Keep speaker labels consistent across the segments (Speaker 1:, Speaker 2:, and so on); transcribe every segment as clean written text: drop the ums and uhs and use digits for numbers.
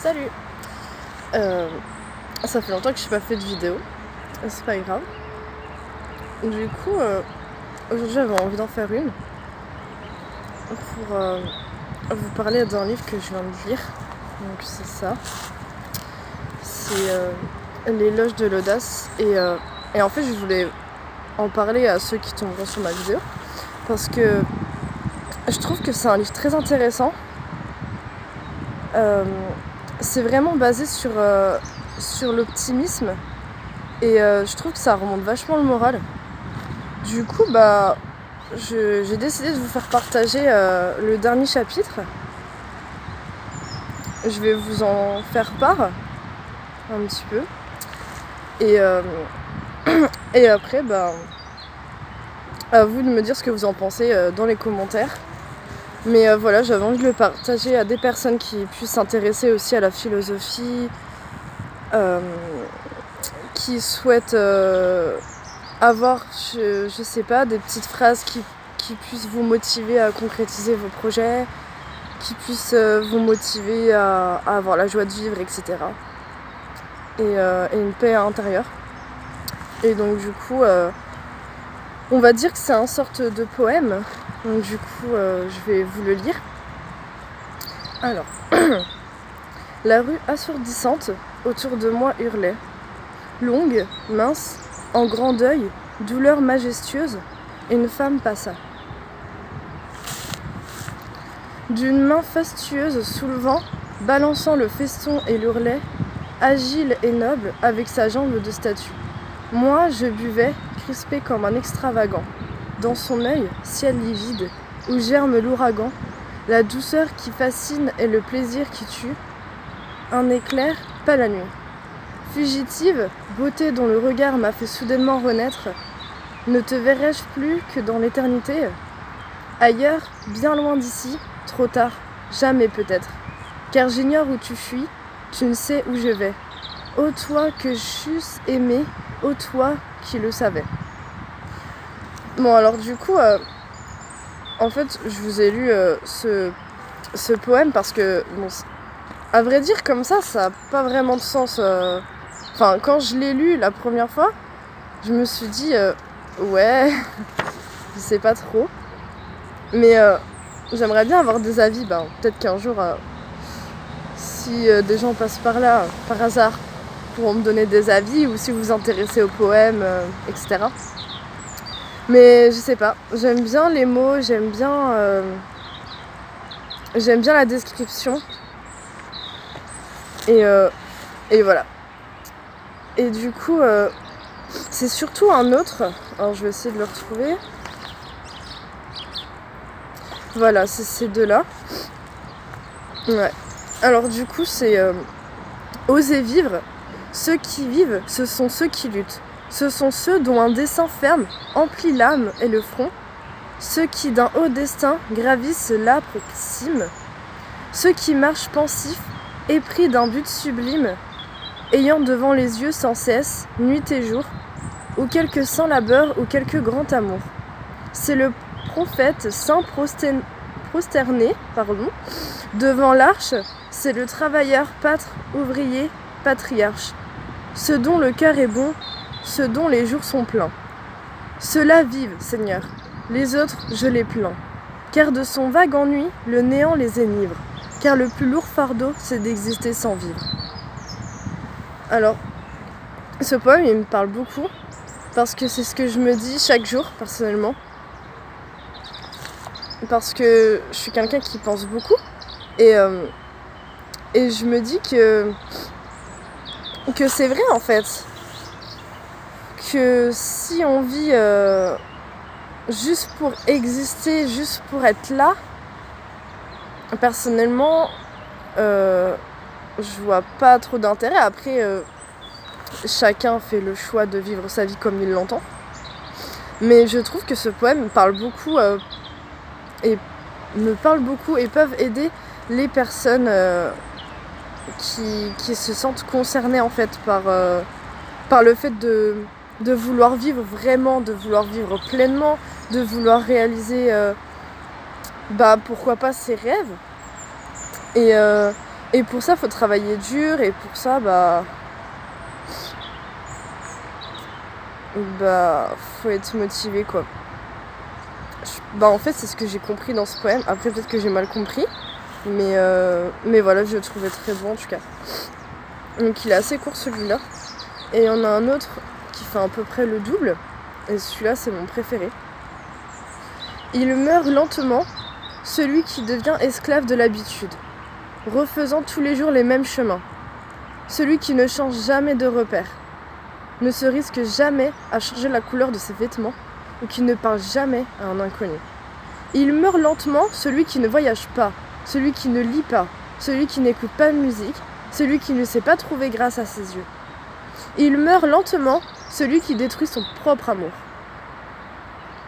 Speaker 1: Salut. Ça fait longtemps que je n'ai pas fait de vidéo, c'est pas grave. Du coup, aujourd'hui j'avais envie d'en faire une pour vous parler d'un livre que je viens de lire. Donc c'est ça. C'est L'éloge de l'audace. Et en fait je voulais en parler à ceux qui tomberont sur ma vidéo parce que je trouve que c'est un livre très intéressant. C'est vraiment basé sur l'optimisme et je trouve que ça remonte vachement le moral. Du coup, j'ai décidé de vous faire partager le dernier chapitre. Je vais vous en faire part un petit peu. Et après, à vous de me dire ce que vous en pensez dans les commentaires. Mais voilà, j'avais envie de le partager à des personnes qui puissent s'intéresser aussi à la philosophie, qui souhaitent avoir, je sais pas, des petites phrases qui puissent vous motiver à concrétiser vos projets, qui puissent vous motiver à avoir la joie de vivre, etc. Et une paix intérieure. Et donc du coup, on va dire que c'est une sorte de poème. Donc du coup, je vais vous le lire. Alors, la rue assourdissante autour de moi hurlait. Longue, mince, en grand deuil, douleur majestueuse, une femme passa. D'une main fastueuse sous le vent, balançant le feston et l'ourlet, agile et noble avec sa jambe de statue. Moi, je buvais, crispé comme un extravagant. Dans son œil, ciel livide, où germe l'ouragan, la douceur qui fascine et le plaisir qui tue. Un éclair, pas la nuit. Fugitive, beauté dont le regard m'a fait soudainement renaître, ne te verrai-je plus que dans l'éternité ? Ailleurs, bien loin d'ici, trop tard, jamais peut-être. Car j'ignore où tu fuis, tu ne sais où je vais. Ô toi que j'eusse aimé, ô toi qui le savais. Bon alors du coup, en fait je vous ai lu ce poème parce que, bon, à vrai dire comme ça n'a pas vraiment de sens. Enfin quand je l'ai lu la première fois, je me suis dit ouais, je sais pas trop. Mais j'aimerais bien avoir des avis, peut-être qu'un jour, si des gens passent par là, par hasard, pourront me donner des avis, ou si vous vous intéressez au poème, etc. Mais je sais pas, j'aime bien les mots, j'aime bien la description. Et voilà. Et du coup, c'est surtout un autre, alors je vais essayer de le retrouver. Voilà, c'est ces deux-là. Ouais. Alors du coup, c'est oser vivre. Ceux qui vivent, ce sont ceux qui luttent. Ce sont ceux dont un dessein ferme emplit l'âme et le front. Ceux qui d'un haut destin gravissent l'âpre cime. Ceux qui marchent pensifs, épris d'un but sublime, ayant devant les yeux sans cesse, nuit et jour, ou quelque saint labeur ou quelque grand amour. C'est le prophète saint prosterné, devant l'arche, c'est le travailleur pâtre, ouvrier, patriarche. Ceux dont le cœur est bon, ceux dont les jours sont pleins. Ceux-là vivent, Seigneur, les autres je les plains. Car de son vague ennui, le néant les enivre. Car le plus lourd fardeau, c'est d'exister sans vivre. Alors, ce poème, il me parle beaucoup, parce que c'est ce que je me dis chaque jour, personnellement. Parce que je suis quelqu'un qui pense beaucoup, et je me dis que c'est vrai, en fait. Que si on vit juste pour exister, juste pour être là, personnellement, je vois pas trop d'intérêt. Après, chacun fait le choix de vivre sa vie comme il l'entend. Mais je trouve que ce poème me parle beaucoup et peuvent aider les personnes qui se sentent concernées en fait par le fait de vouloir vivre vraiment, de vouloir vivre pleinement, de vouloir réaliser pourquoi pas ses rêves. Et pour ça, faut travailler dur, et pour ça, faut être motivé, quoi. En fait, c'est ce que j'ai compris dans ce poème. Après, peut-être que j'ai mal compris, mais voilà, je le trouvais très bon en tout cas. Donc il est assez court celui-là. Et il y en a un autre qui fait à peu près le double, et celui-là, c'est mon préféré. Il meurt lentement, celui qui devient esclave de l'habitude, refaisant tous les jours les mêmes chemins. Celui qui ne change jamais de repère, ne se risque jamais à changer la couleur de ses vêtements, ou qui ne parle jamais à un inconnu. Il meurt lentement, celui qui ne voyage pas, celui qui ne lit pas, celui qui n'écoute pas de musique, celui qui ne sait pas trouver grâce à ses yeux. Il meurt lentement, celui qui détruit son propre amour,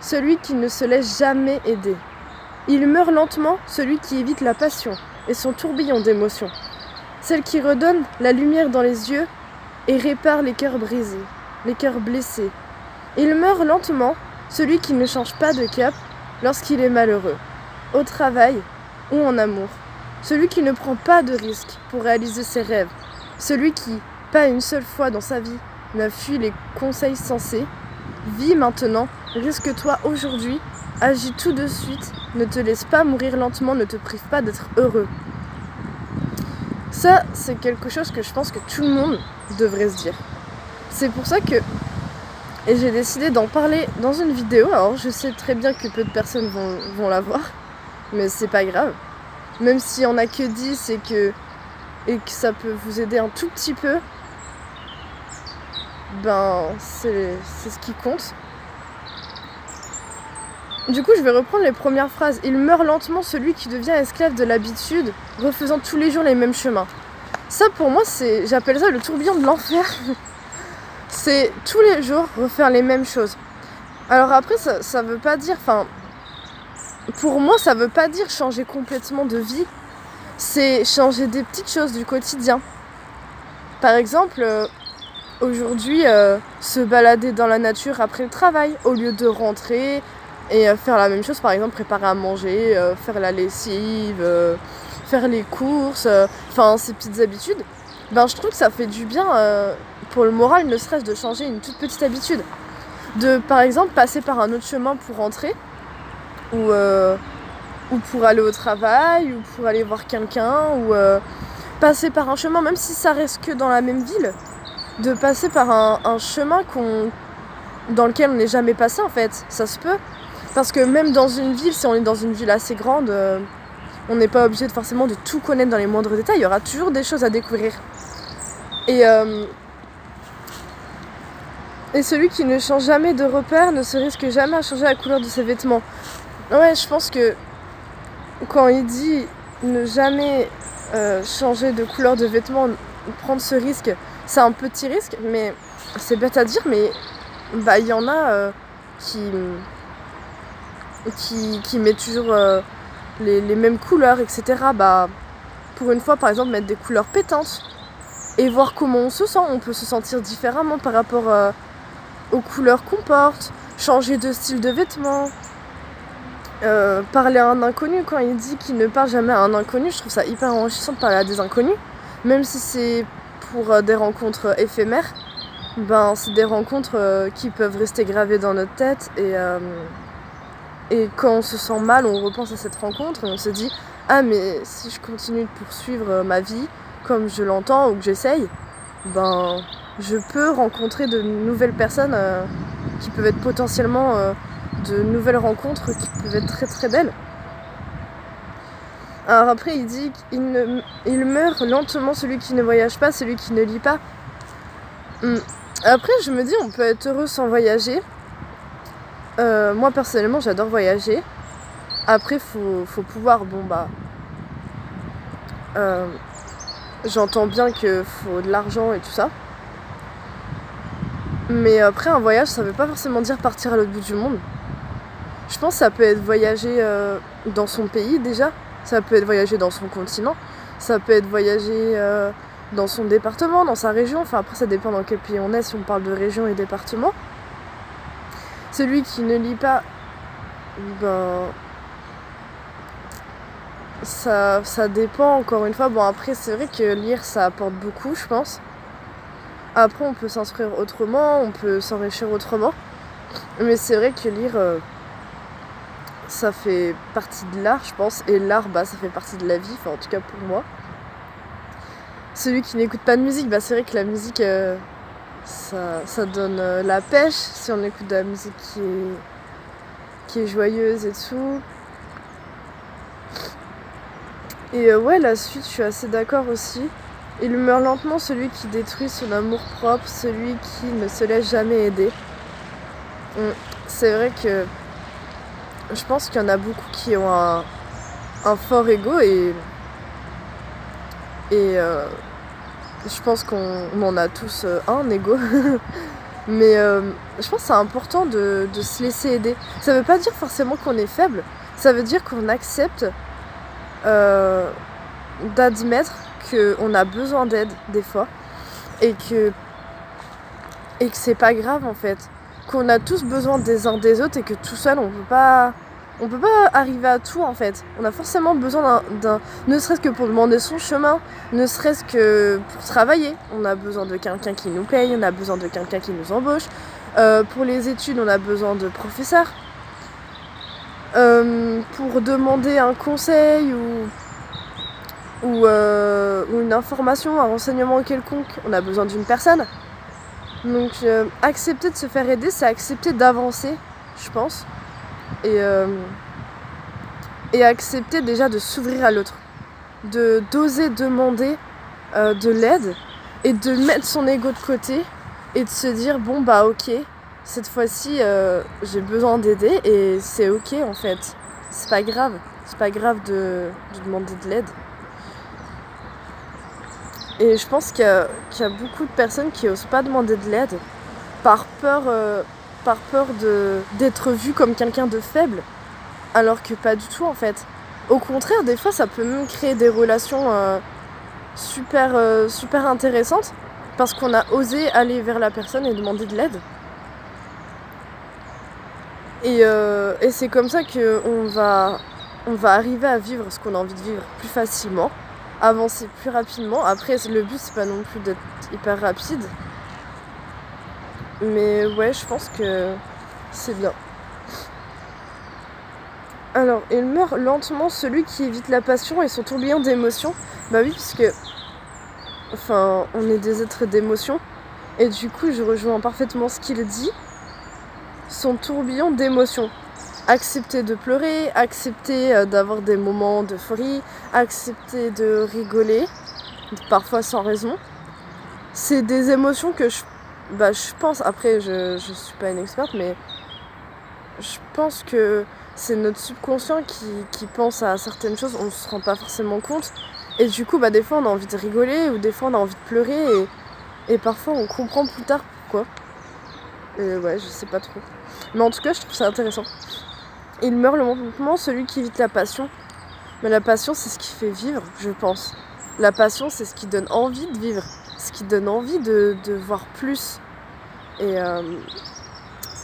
Speaker 1: celui qui ne se laisse jamais aider. Il meurt lentement, celui qui évite la passion et son tourbillon d'émotions, celle qui redonne la lumière dans les yeux et répare les cœurs brisés, les cœurs blessés. Il meurt lentement, celui qui ne change pas de cap lorsqu'il est malheureux, au travail ou en amour. Celui qui ne prend pas de risques pour réaliser ses rêves. Celui qui, pas une seule fois dans sa vie, n'a fui les conseils sensés. Vis maintenant, risque-toi aujourd'hui, agis tout de suite, ne te laisse pas mourir lentement, ne te prive pas d'être heureux. Ça, c'est quelque chose que je pense que tout le monde devrait se dire. C'est pour ça que j'ai décidé d'en parler dans une vidéo. Alors je sais très bien que peu de personnes vont la voir, mais c'est pas grave. Même s'il y en a que 10 et que ça peut vous aider un tout petit peu, c'est ce qui compte. Du coup, je vais reprendre les premières phrases. Il meurt lentement, celui qui devient esclave de l'habitude, refaisant tous les jours les mêmes chemins. Ça, pour moi, j'appelle ça le tourbillon de l'enfer. C'est tous les jours refaire les mêmes choses. Alors après, ça veut pas dire... pour moi, ça veut pas dire changer complètement de vie. C'est changer des petites choses du quotidien. Par exemple, aujourd'hui, se balader dans la nature après le travail, au lieu de rentrer et faire la même chose, par exemple préparer à manger, faire la lessive, faire les courses, ces petites habitudes. Je trouve que ça fait du bien pour le moral, ne serait-ce de changer une toute petite habitude. De, par exemple, passer par un autre chemin pour rentrer, ou pour aller au travail, ou pour aller voir quelqu'un, ou passer par un chemin, même si ça reste que dans la même ville, de passer par un chemin dans lequel on n'est jamais passé en fait, ça se peut. Parce que même dans une ville, si on est dans une ville assez grande, on n'est pas obligé forcément de tout connaître dans les moindres détails, il y aura toujours des choses à découvrir. Et celui qui ne change jamais de repère ne se risque jamais à changer la couleur de ses vêtements. Ouais, je pense que quand il dit ne jamais changer de couleur de vêtements, prendre ce risque, c'est un petit risque, mais c'est bête à dire, mais il y en a qui met toujours les mêmes couleurs, etc. Pour une fois, par exemple, mettre des couleurs pétantes et voir comment on se sent. On peut se sentir différemment par rapport aux couleurs qu'on porte, changer de style de vêtements, parler à un inconnu. Quand il dit qu'il ne parle jamais à un inconnu, je trouve ça hyper enrichissant de parler à des inconnus, même si c'est pour des rencontres éphémères. C'est des rencontres qui peuvent rester gravées dans notre tête, et quand on se sent mal, on repense à cette rencontre et on se dit « Ah, mais si je continue de poursuivre ma vie comme je l'entends ou que j'essaye, je peux rencontrer de nouvelles personnes qui peuvent être potentiellement de nouvelles rencontres qui peuvent être très très belles. » Alors après, il dit qu'il meurt lentement, celui qui ne voyage pas, celui qui ne lit pas. Après, je me dis, on peut être heureux sans voyager. Moi personnellement j'adore voyager. Après faut pouvoir, j'entends bien qu'il faut de l'argent et tout ça, mais après un voyage ça veut pas forcément dire partir à l'autre bout du monde. Je pense que ça peut être voyager dans son pays déjà, ça peut être voyager dans son continent, ça peut être voyager dans son département, dans sa région, après ça dépend dans quel pays on est si on parle de région et département. Celui qui ne lit pas, ça dépend encore une fois. Bon, après, c'est vrai que lire, ça apporte beaucoup, je pense. Après, on peut s'instruire autrement, on peut s'enrichir autrement. Mais c'est vrai que lire, ça fait partie de l'art, je pense. Et l'art, ça fait partie de la vie, enfin, en tout cas pour moi. Celui qui n'écoute pas de musique, c'est vrai que la musique, ça donne la pêche. Si on écoute de la musique qui est joyeuse et tout. Et ouais, la suite, je suis assez d'accord aussi. Il meurt lentement celui qui détruit son amour-propre, celui qui ne se laisse jamais aider. C'est vrai que je pense qu'il y en a beaucoup qui ont un fort ego et je pense qu'on en a tous un ego. Mais je pense que c'est important de se laisser aider. Ça veut pas dire forcément qu'on est faible, ça veut dire qu'on accepte d'admettre qu'on a besoin d'aide des fois et que c'est pas grave en fait, qu'on a tous besoin des uns des autres et que tout seul on peut pas arriver à tout en fait. On a forcément besoin d'un ne serait-ce que pour demander son chemin, ne serait-ce que pour travailler, on a besoin de quelqu'un qui nous paye, on a besoin de quelqu'un qui nous embauche. Pour les études, on a besoin de professeurs. Pour demander un conseil ou une information, un renseignement quelconque, on a besoin d'une personne. Donc accepter de se faire aider, c'est accepter d'avancer, je pense. Et accepter déjà de s'ouvrir à l'autre. D'oser demander de l'aide et de mettre son ego de côté et de se dire bon ok, cette fois-ci j'ai besoin d'aider et c'est ok en fait. C'est pas grave de demander de l'aide. Et je pense qu'il y a beaucoup de personnes qui osent pas demander de l'aide par peur d'être vu comme quelqu'un de faible, alors que pas du tout en fait. Au contraire, des fois ça peut même créer des relations super intéressantes parce qu'on a osé aller vers la personne et demander de l'aide. Et c'est comme ça qu'on va arriver à vivre ce qu'on a envie de vivre plus facilement, avancer plus rapidement. Après, le but, c'est pas non plus d'être hyper rapide. Mais ouais, je pense que c'est bien. Alors, il meurt lentement celui qui évite la passion et son tourbillon d'émotions. Bah oui, puisque on est des êtres d'émotions. Et du coup, je rejoins parfaitement ce qu'il dit. Son tourbillon d'émotions. Accepter de pleurer, accepter d'avoir des moments d'euphorie, accepter de rigoler, parfois sans raison. C'est des émotions que je pense, après je suis pas une experte, mais je pense que c'est notre subconscient qui pense à certaines choses, on se rend pas forcément compte. Et du coup, des fois on a envie de rigoler ou des fois on a envie de pleurer et parfois on comprend plus tard pourquoi. Et ouais, je sais pas trop. Mais en tout cas, je trouve ça intéressant. Il meurt lentement celui qui évite la passion. Mais la passion, c'est ce qui fait vivre, je pense. La passion, c'est ce qui donne envie de vivre. Ce qui donne envie de voir plus. Et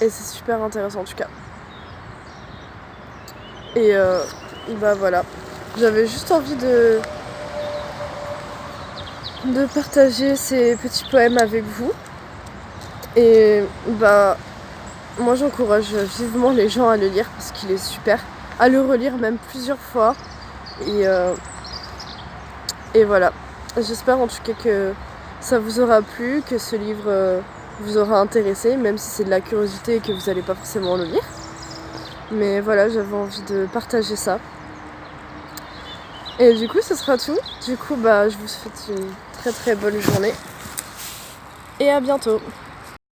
Speaker 1: c'est super intéressant en tout cas. Et voilà. J'avais juste envie de partager ces petits poèmes avec vous. Et moi j'encourage vivement les gens à le lire parce qu'il est super. À le relire même plusieurs fois. Et voilà. J'espère en tout cas que ça vous aura plu, que ce livre vous aura intéressé, même si c'est de la curiosité et que vous n'allez pas forcément le lire. Mais voilà, j'avais envie de partager ça. Et du coup, ce sera tout. Du coup, je vous souhaite une très très bonne journée. Et à bientôt.